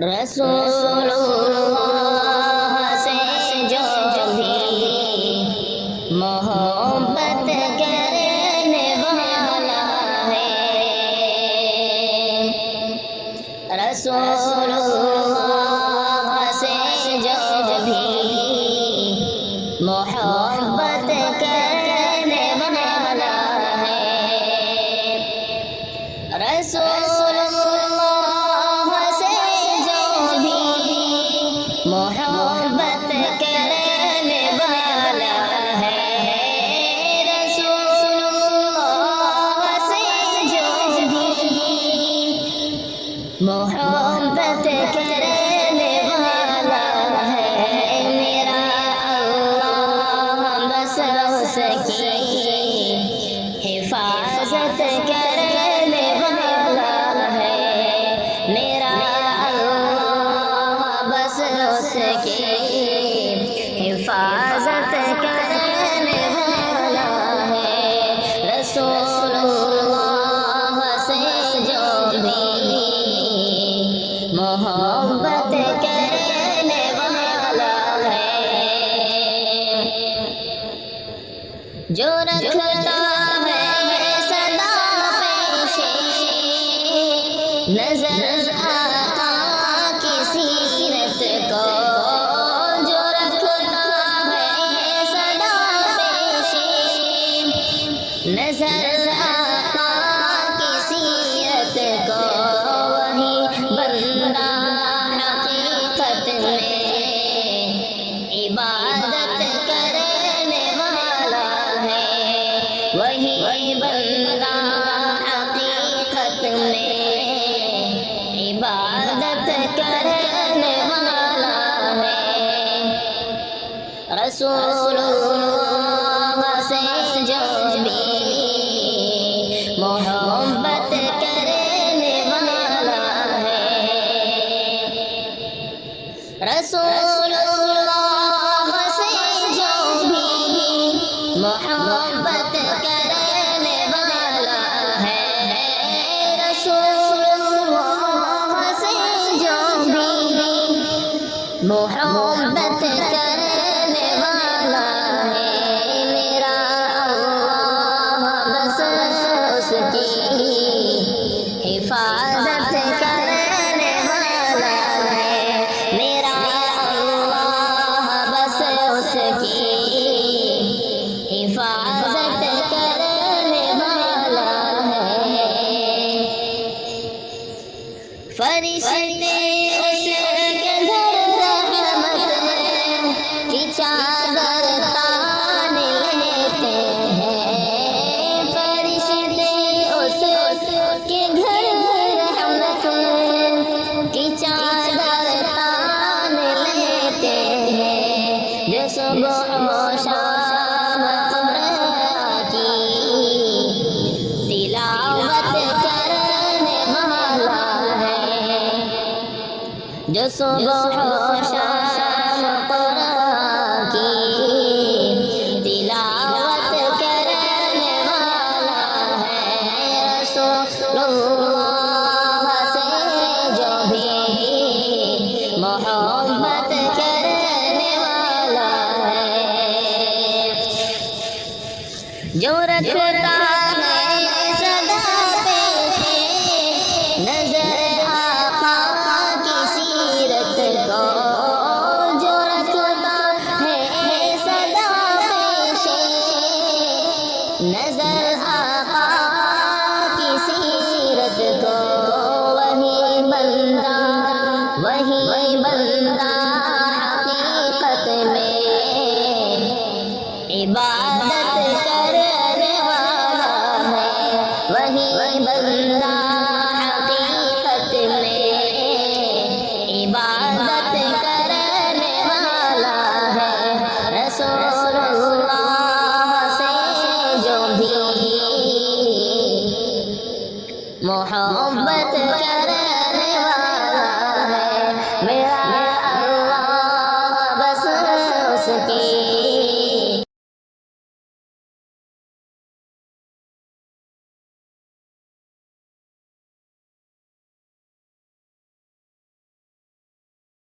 رسول اللہ سے جو بھی محبت کرنے والا ہے، رسول اللہ سے جو بھی محبت کرنے والا ہے، رسول اللہ سے جو بھی محبت کرنے والا ہے، رسول اللہ سے جو بھی محبت کرنے والا ہے، میرا اللہ بس اس کی حفاظت کرنے والا ہے، میرا اللہ بس اس کی حفاظت کرنے والا ہے، رسول اللہ سے جو بھی محبت کرنے والا ہے، جو رکھتا ہے صدا پیشے نظر آقا کی سیرت کو، جو رکھتا ہے صدا پیشے نظر آقا کی سیرت کو، وہی بندہ حقیقت میں عبادت کرنے والا ہے، وہی بندہ حقیقت میں عبادت کرنے والا ہے، رسول اللہ سے جو بھی محبت کرنے والا ہے، رسول اللہ سے جو بھی محبت کرنے والا ہے، رسول اللہ سے جو بھی محبت کرنے والا ہے، میرا اللہ بس اس کی حفاظت کرنے والا ہے، میرا اللہ بس اس کی حفاظت کرنے والا ہے، فرشتے اس کے گھر رحمت کی چادر تان لیتے ہیں، فرشتے اس کے گھر رحمت کی چادر تان لیتے ہیں، جو صبح و شام قرآن کی تلاوت کرنے والا ہے، جو صبح و شام قرآن کی تلاوت کرنے والا ہے، رسول اللہ سے جو بھی محبت کرنے والا ہے، جو رکھتا ہے صدا پیشے نظر آقا کی سیرت کو، جو رکھتا ہے صدا پیشے نظر آقا کی سیرت کو، وہی بندہ